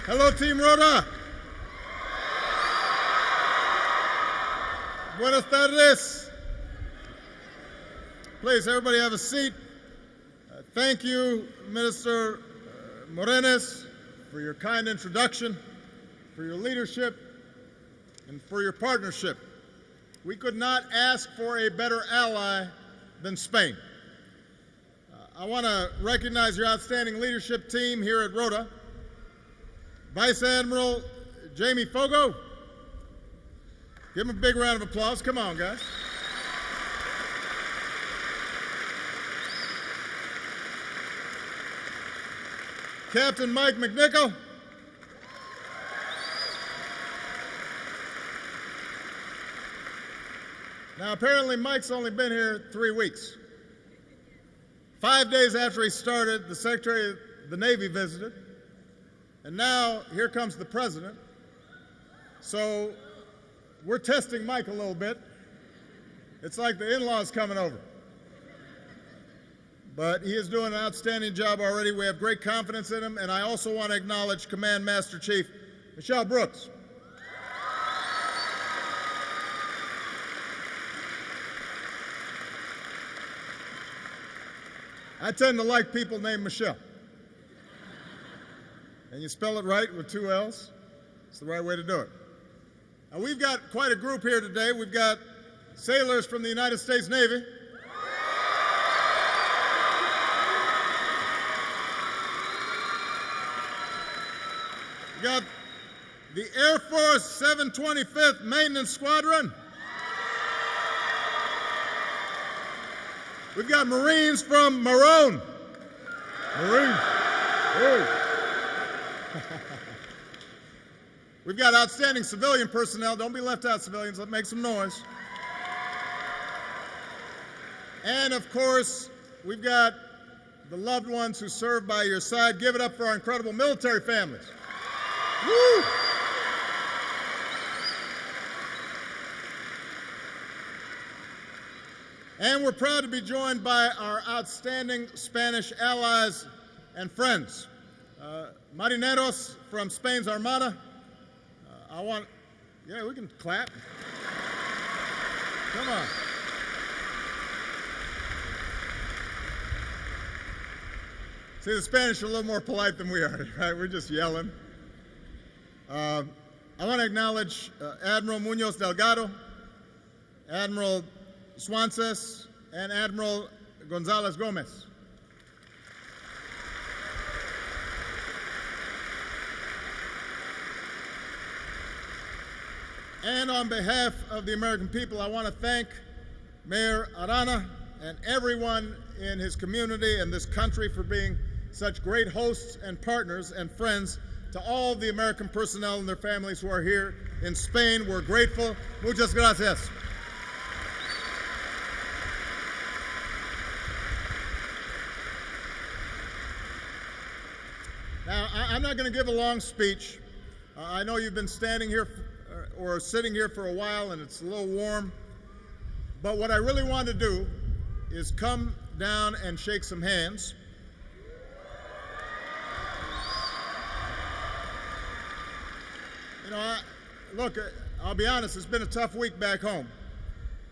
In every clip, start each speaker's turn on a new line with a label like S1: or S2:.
S1: Hello, Team Rota. Buenas tardes. Please, everybody have a seat. Thank you, Minister Morenes, for your kind introduction, for your leadership, and for your partnership. We could not ask for a better ally than Spain. I want to recognize your outstanding leadership team here at Rota. Vice Admiral Jamie Fogo. Give him a big round of applause. Come on, guys. Captain Mike McNichol. Now, apparently Mike's only been here 3 weeks. 5 days after he started, the Secretary of the Navy visited. And now, here comes the President. So, we're testing Mike a little bit. It's like the in-laws coming over. But he is doing an outstanding job already. We have great confidence in him. And I also want to acknowledge Command Master Chief Michelle Brooks. I tend to like people named Michelle. And you spell it right with 2 L's. It's the right way to do it. Now, we've got quite a group here today. We've got sailors from the United States Navy. We got the Air Force 725th Maintenance Squadron. We've got Marines from Maroon. Marines. Hey. We've got outstanding civilian personnel. Don't be left out, civilians. Let's make some noise. And, of course, we've got the loved ones who serve by your side. Give it up for our incredible military families. Woo! And we're proud to be joined by our outstanding Spanish allies and friends. Marineros from Spain's Armada. Yeah, we can clap. Come on. See, the Spanish are a little more polite than we are, right? We're just yelling. I want to acknowledge Admiral Munoz Delgado, Admiral Swances, and Admiral Gonzalez Gomez. And on behalf of the American people, I want to thank Mayor Arana and everyone in his community and this country for being such great hosts and partners and friends to all the American personnel and their families who are here in Spain. We're grateful. Muchas gracias. Now, I'm not going to give a long speech. I know you've been standing here or sitting here for a while and it's a little warm. But what I really want to do is come down and shake some hands. You know, look, I'll be honest, it's been a tough week back home.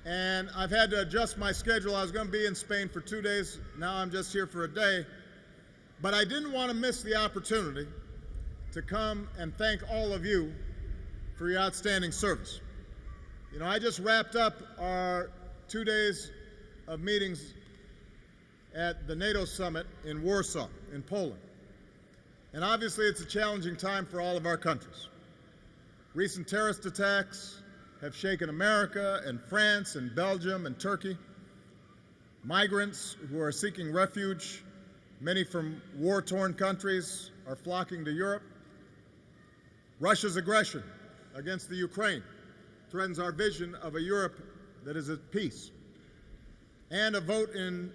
S1: And I've had to adjust my schedule. I was going to be in Spain for 2 days. Now I'm just here for a day. But I didn't want to miss the opportunity to come and thank all of you for your outstanding service. You know, I just wrapped up our 2 days of meetings at the NATO summit in Warsaw, in Poland. And obviously it's a challenging time for all of our countries. Recent terrorist attacks have shaken America and France and Belgium and Turkey. Migrants who are seeking refuge, many from war-torn countries, are flocking to Europe. Russia's aggression against the Ukraine threatens our vision of a Europe that is at peace. And a vote in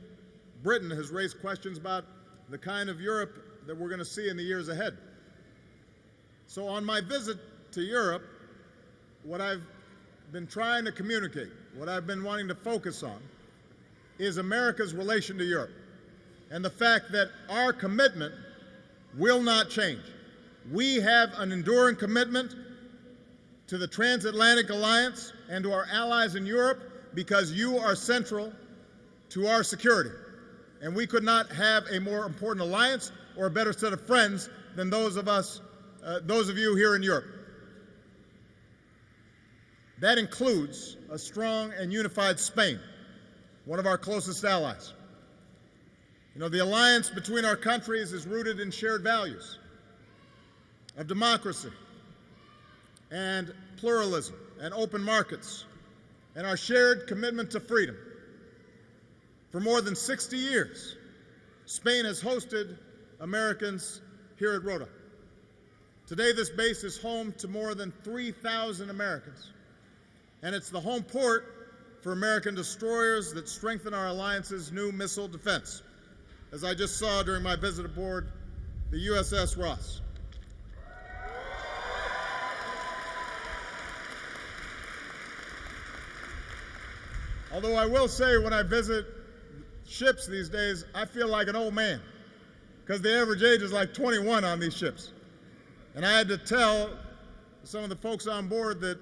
S1: Britain has raised questions about the kind of Europe that we're going to see in the years ahead. So on my visit to Europe, what I've been trying to communicate, what I've been wanting to focus on, is America's relation to Europe and the fact that our commitment will not change. We have an enduring commitment to the transatlantic alliance and to our allies in Europe because you are central to our security. And we could not have a more important alliance or a better set of friends than those of you here in Europe. That includes a strong and unified Spain, one of our closest allies. You know, the alliance between our countries is rooted in shared values of democracy and pluralism and open markets and our shared commitment to freedom. For more than 60 years, Spain has hosted Americans here at Rota. Today, this base is home to more than 3,000 Americans, and it's the home port for American destroyers that strengthen our alliance's new missile defense, as I just saw during my visit aboard the USS Ross. Although I will say, when I visit ships these days, I feel like an old man, because the average age is like 21 on these ships. And I had to tell some of the folks on board that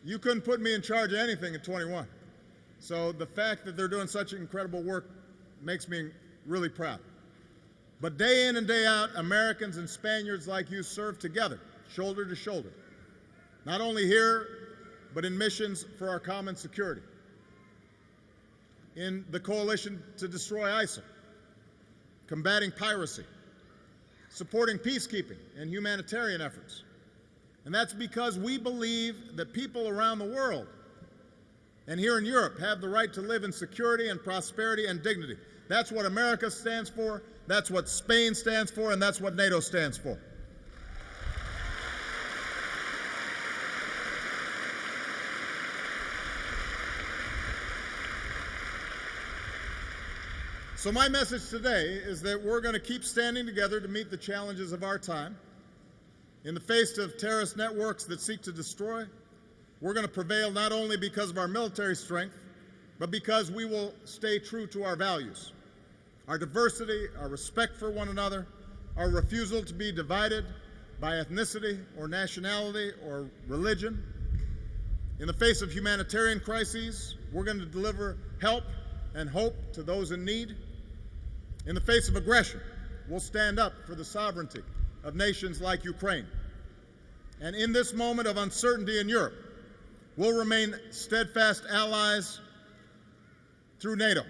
S1: you couldn't put me in charge of anything at 21. So the fact that they're doing such incredible work makes me really proud. But day in and day out, Americans and Spaniards like you serve together, shoulder to shoulder, not only here, but in missions for our common security, in the coalition to destroy ISIL, combating piracy, supporting peacekeeping and humanitarian efforts. And that's because we believe that people around the world and here in Europe have the right to live in security and prosperity and dignity. That's what America stands for, that's what Spain stands for, and that's what NATO stands for. So my message today is that we're going to keep standing together to meet the challenges of our time. In the face of terrorist networks that seek to destroy, we're going to prevail not only because of our military strength, but because we will stay true to our values. Our diversity, our respect for one another, our refusal to be divided by ethnicity or nationality or religion. In the face of humanitarian crises, we're going to deliver help and hope to those in need. In the face of aggression, we'll stand up for the sovereignty of nations like Ukraine. And in this moment of uncertainty in Europe, we'll remain steadfast allies through NATO,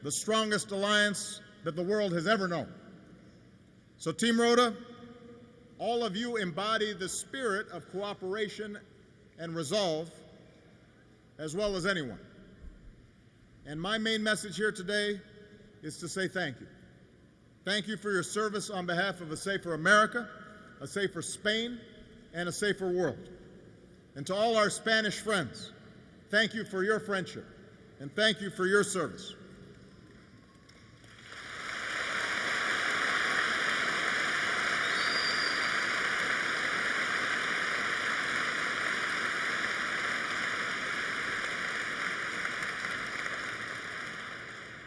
S1: the strongest alliance that the world has ever known. So Team Rota, all of you embody the spirit of cooperation and resolve as well as anyone. And my main message here today is to say thank you. Thank you for your service on behalf of a safer America, a safer Spain, and a safer world. And to all our Spanish friends, thank you for your friendship, and thank you for your service.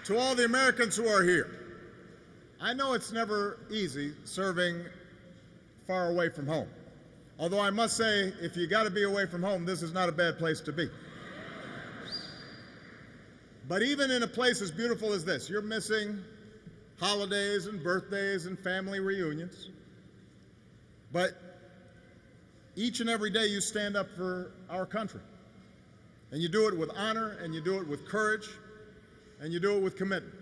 S1: To all the Americans who are here, I know it's never easy serving far away from home. Although I must say, if you got to be away from home, this is not a bad place to be. But even in a place as beautiful as this, you're missing holidays and birthdays and family reunions. But each and every day you stand up for our country. And you do it with honor, and you do it with courage, and you do it with commitment.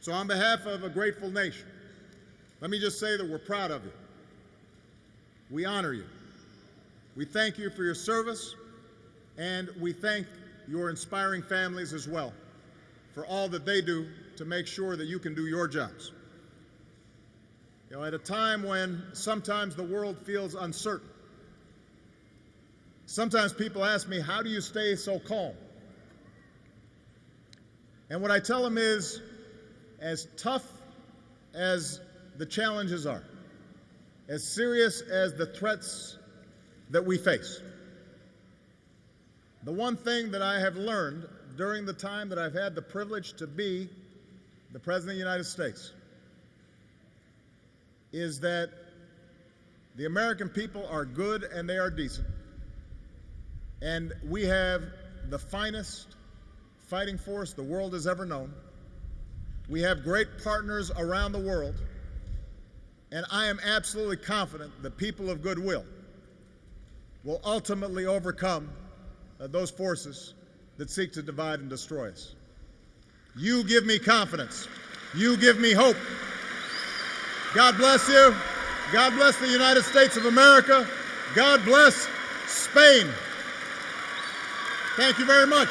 S1: So on behalf of a grateful nation, let me just say that we're proud of you. We honor you. We thank you for your service, and we thank your inspiring families as well for all that they do to make sure that you can do your jobs. You know, at a time when sometimes the world feels uncertain, sometimes people ask me, how do you stay so calm? And what I tell them is, as tough as the challenges are, as serious as the threats that we face, the one thing that I have learned during the time that I've had the privilege to be the President of the United States is that The American people are good and they are decent. And we have the finest fighting force the world has ever known. We have great partners around the world. And I am absolutely confident the people of goodwill will ultimately overcome those forces that seek to divide and destroy us. You give me confidence. You give me hope. God bless you. God bless the United States of America. God bless Spain. Thank you very much.